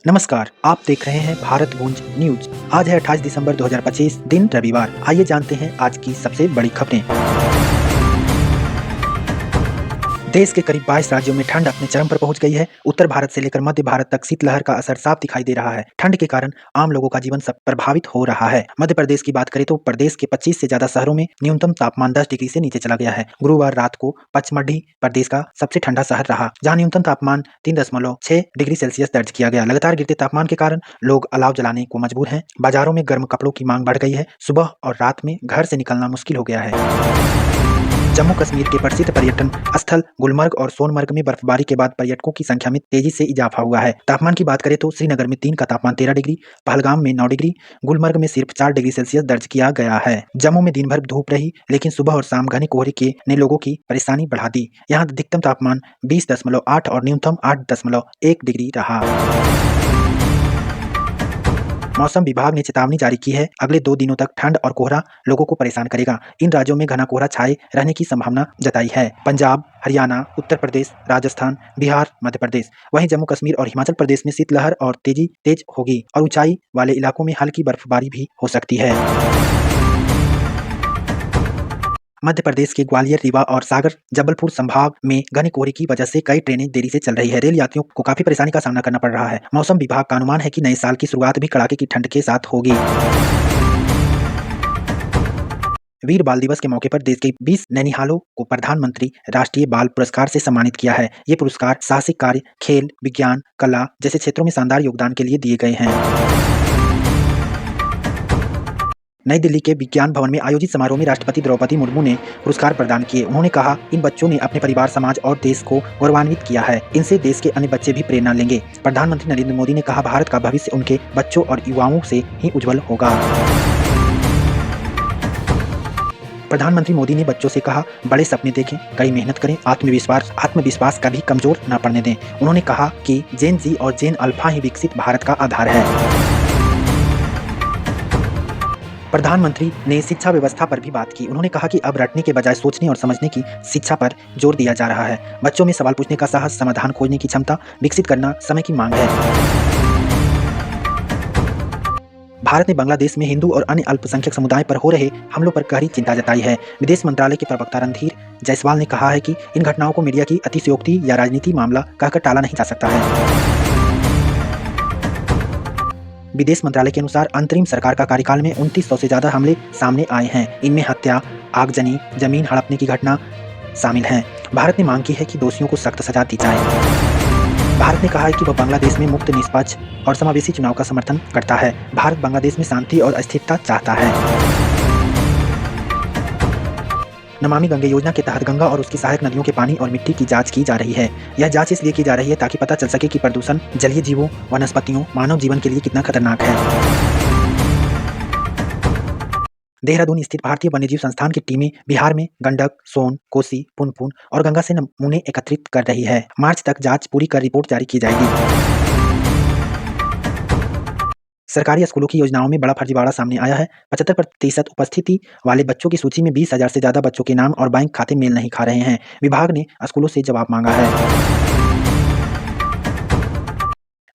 नमस्कार, आप देख रहे हैं भारत गूंज न्यूज। आज है 28 दिसंबर 2025, दिन रविवार। आइए जानते हैं आज की सबसे बड़ी खबरें। देश के करीब 22 राज्यों में ठंड अपने चरम पर पहुंच गई है। उत्तर भारत से लेकर मध्य भारत तक शीतलहर का असर साफ दिखाई दे रहा है। ठंड के कारण आम लोगों का जीवन सब प्रभावित हो रहा है। मध्य प्रदेश की बात करें तो प्रदेश के 25 से ज्यादा शहरों में न्यूनतम तापमान 10 डिग्री से नीचे चला गया है। गुरुवार रात को पचमढ़ी प्रदेश का सबसे ठंडा शहर रहा, जहाँ न्यूनतम तापमान 3.6 डिग्री सेल्सियस दर्ज किया गया। लगातार गिरते तापमान के कारण लोग अलाव जलाने को मजबूर हैं। बाजारों में गर्म कपड़ों की मांग बढ़ गई है। सुबह और रात में घर से निकलना मुश्किल हो गया है। जम्मू कश्मीर के प्रसिद्ध पर्यटन स्थल गुलमर्ग और सोनमर्ग में बर्फबारी के बाद पर्यटकों की संख्या में तेजी से इजाफा हुआ है। तापमान की बात करें तो श्रीनगर में 3 का तापमान 13 डिग्री, पहलगाम में 9 डिग्री, गुलमर्ग में सिर्फ 4 डिग्री सेल्सियस दर्ज किया गया है। जम्मू में दिन भर धूप रही, लेकिन सुबह और शाम घने कोहरे ने लोगों की परेशानी बढ़ा दी। यहाँ अधिकतम तापमान 20.8 और न्यूनतम 8.1 डिग्री रहा। मौसम विभाग ने चेतावनी जारी की है। अगले 2 दिनों तक ठंड और कोहरा लोगों को परेशान करेगा। इन राज्यों में घना कोहरा छाए रहने की संभावना जताई है। पंजाब, हरियाणा, उत्तर प्रदेश, राजस्थान, बिहार, मध्य प्रदेश। वहीं जम्मू कश्मीर और हिमाचल प्रदेश में शीतलहर और तेज होगी और ऊंचाई वाले इलाकों में हल्की बर्फबारी भी हो सकती है। मध्य प्रदेश के ग्वालियर, रीवा और सागर जबलपुर संभाग में घने कोहरे की वजह से कई ट्रेनें देरी से चल रही है। रेल यात्रियों को काफी परेशानी का सामना करना पड़ रहा है। मौसम विभाग का अनुमान है कि नए साल की शुरुआत भी कड़ाके की ठंड के साथ होगी। वीर बाल दिवस के मौके पर देश के 20 नैनीहालों को प्रधानमंत्री राष्ट्रीय बाल पुरस्कार से सम्मानित किया है। ये पुरस्कार साहसिक कार्य, खेल, विज्ञान, कला जैसे क्षेत्रों में शानदार योगदान के लिए दिए गए हैं। नई दिल्ली के विज्ञान भवन में आयोजित समारोह में राष्ट्रपति द्रौपदी मुर्मू ने पुरस्कार प्रदान किए। उन्होंने कहा, इन बच्चों ने अपने परिवार, समाज और देश को गौरवान्वित किया है। इनसे देश के अन्य बच्चे भी प्रेरणा लेंगे। प्रधानमंत्री नरेंद्र मोदी ने कहा, भारत का भविष्य उनके बच्चों और युवाओं से ही उज्जवल होगा। प्रधानमंत्री मोदी ने बच्चों से कहा, बड़े सपने देखें, कड़ी मेहनत करें, आत्मविश्वास कभी कमजोर न पड़ने दें। उन्होंने कहा कि जेन जी और जेन अल्फा ही विकसित भारत का आधार है। प्रधानमंत्री ने शिक्षा व्यवस्था पर भी बात की। उन्होंने कहा कि अब रटने के बजाय सोचने और समझने की शिक्षा पर जोर दिया जा रहा है। बच्चों में सवाल पूछने का साहस, समाधान खोजने की क्षमता विकसित करना समय की मांग है। भारत ने बांग्लादेश में हिंदू और अन्य अल्पसंख्यक समुदाय पर हो रहे हमलों पर गहरी चिंता जताई है। विदेश मंत्रालय के प्रवक्ता रणधीर जायसवाल ने कहा है कि इन घटनाओं को मीडिया की अतिशयोक्ति या राजनीति मामला कहकर टाला नहीं जा सकता है। विदेश मंत्रालय के अनुसार अंतरिम सरकार का कार्यकाल में 2900 से ज्यादा हमले सामने आए हैं। इनमें हत्या, आगजनी, जमीन हड़पने की घटना शामिल हैं। भारत ने मांग की है कि दोषियों को सख्त सजा दी जाए। भारत ने कहा है कि वह बांग्लादेश में मुक्त, निष्पक्ष और समावेशी चुनाव का समर्थन करता है। भारत बांग्लादेश में शांति और स्थिरता चाहता है। नमामि गंगे योजना के तहत गंगा और उसकी सहायक नदियों के पानी और मिट्टी की जांच की जा रही है। यह जांच इसलिए की जा रही है ताकि पता चल सके कि प्रदूषण जलीय जीवों, वनस्पतियों, मानव जीवन के लिए कितना खतरनाक है। देहरादून स्थित भारतीय वन्यजीव संस्थान की टीमें बिहार में गंडक, सोन, कोसी, पुनपुन और गंगा से नमूने एकत्रित कर रही है। मार्च तक जांच पूरी कर रिपोर्ट जारी की जाएगी। सरकारी स्कूलों की योजनाओं में बड़ा फर्जीवाड़ा सामने आया है। 75% उपस्थिति वाले बच्चों की सूची में 20,000 से ज्यादा बच्चों के नाम और बैंक खाते मेल नहीं खा रहे हैं। विभाग ने स्कूलों से जवाब मांगा है।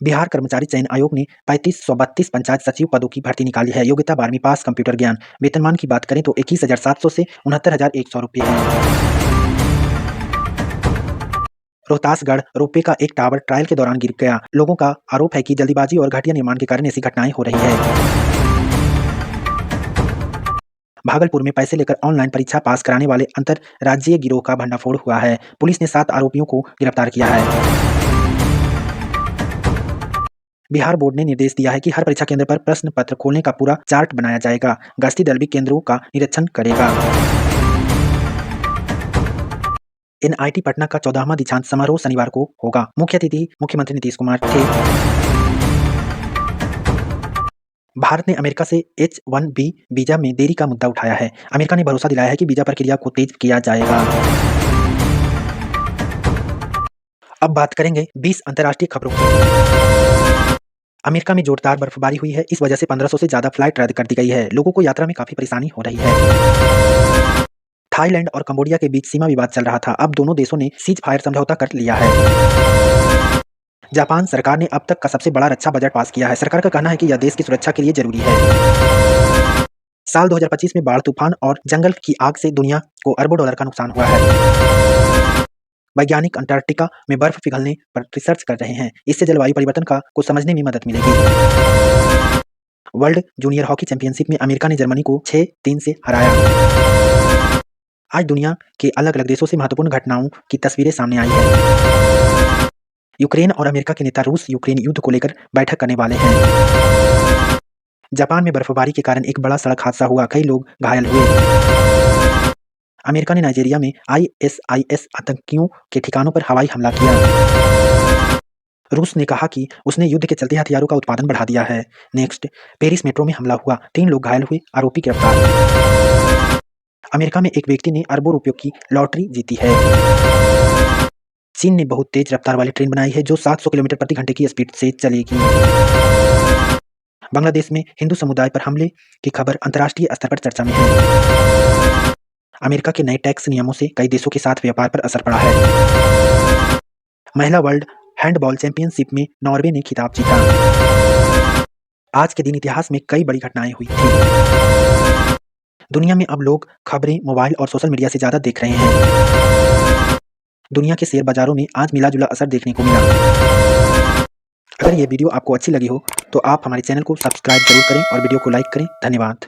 बिहार कर्मचारी चयन आयोग ने 3532 पंचायत सचिव पदों की भर्ती निकाली है। योग्यता 12वीं पास, कंप्यूटर ज्ञान। वेतनमान की बात करें तो 21,700 से 69,100 रुपये है। रोहतासगढ़ रोपवे का एक टावर ट्रायल के दौरान गिर गया। लोगों का आरोप है कि जल्दीबाजी और घटिया निर्माण के कारण ऐसी घटनाएं हो रही है। भागलपुर में पैसे लेकर ऑनलाइन परीक्षा पास कराने वाले अंतरराज्यीय गिरोह का भंडाफोड़ हुआ है। पुलिस ने 7 आरोपियों को गिरफ्तार किया है। बिहार बोर्ड ने निर्देश दिया है कि हर परीक्षा केंद्र पर प्रश्न पत्र खोलने का पूरा चार्ट बनाया जाएगा। गश्ती दल भी केंद्रों का निरीक्षण करेगा। NIT पटना का 14वां दीक्षांत समारोह शनिवार को होगा। मुख्य अतिथि मुख्यमंत्री नीतीश कुमार थे। भारत ने अमेरिका से H-1B वीजा में देरी का मुद्दा उठाया है। अमेरिका ने भरोसा दिलाया है कि वीजा प्रक्रिया को तेज किया जाएगा। अब बात करेंगे 20 अंतर्राष्ट्रीय खबरों की। अमेरिका में जोरदार बर्फबारी हुई है। इस वजह से 1500 से ज्यादा फ्लाइट रद्द कर दी गई है। लोगों को यात्रा में काफी परेशानी हो रही है। थाईलैंड और कंबोडिया के बीच सीमा विवाद चल रहा था। अब दोनों देशों ने सीज फायर समझौता कर लिया है। जापान सरकार ने अब तक का सबसे बड़ा रक्षा बजट पास किया है। सरकार का कहना है कि यह देश की सुरक्षा के लिए जरूरी है। साल 2025 में बाढ़, तूफान और जंगल की आग से दुनिया को अरबों डॉलर का नुकसान हुआ है। वैज्ञानिक अंटार्कटिका में बर्फ पिघलने पर रिसर्च कर रहे हैं। इससे जलवायु परिवर्तन को समझने में मदद मिलेगी। वर्ल्ड जूनियर हॉकी चैंपियनशिप में अमेरिका ने जर्मनी को 6-3 से हराया। आज दुनिया के अलग अलग देशों से महत्वपूर्ण घटनाओं की तस्वीरें सामने आई है। यूक्रेन और अमेरिका के नेता रूस यूक्रेन युद्ध को लेकर बैठक करने वाले हैं। जापान में बर्फबारी के कारण एक बड़ा सड़क हादसा हुआ, कई लोग घायल हुए। अमेरिका ने नाइजीरिया में ISIS आतंकियों के ठिकानों पर हवाई हमला किया। रूस ने कहा कि उसने युद्ध के चलते हथियारों का उत्पादन बढ़ा दिया है। नेक्स्ट, पेरिस मेट्रो में हमला हुआ, 3 लोग घायल हुए, आरोपी गिरफ्तार। अमेरिका में एक व्यक्ति ने अरबों रुपयों की लॉटरी जीती है। चीन ने बहुत तेज रफ्तार वाली ट्रेन बनाई है जो 700 किलोमीटर प्रति घंटे की स्पीड से चलेगी। बांग्लादेश में हिंदू समुदाय पर हमले की खबर अंतर्राष्ट्रीय स्तर पर चर्चा में है। अमेरिका के नए टैक्स नियमों से कई देशों के साथ व्यापार पर असर पड़ा है। महिला वर्ल्ड हैंडबॉल चैंपियनशिप में नॉर्वे ने खिताब जीता। आज के दिन इतिहास में कई बड़ी घटनाएं हुई थी। दुनिया में अब लोग खबरें मोबाइल और सोशल मीडिया से ज्यादा देख रहे हैं। दुनिया के शेयर बाजारों में आज मिला जुला असर देखने को मिला। अगर ये वीडियो आपको अच्छी लगी हो तो आप हमारे चैनल को सब्सक्राइब जरूर करें और वीडियो को लाइक करें। धन्यवाद।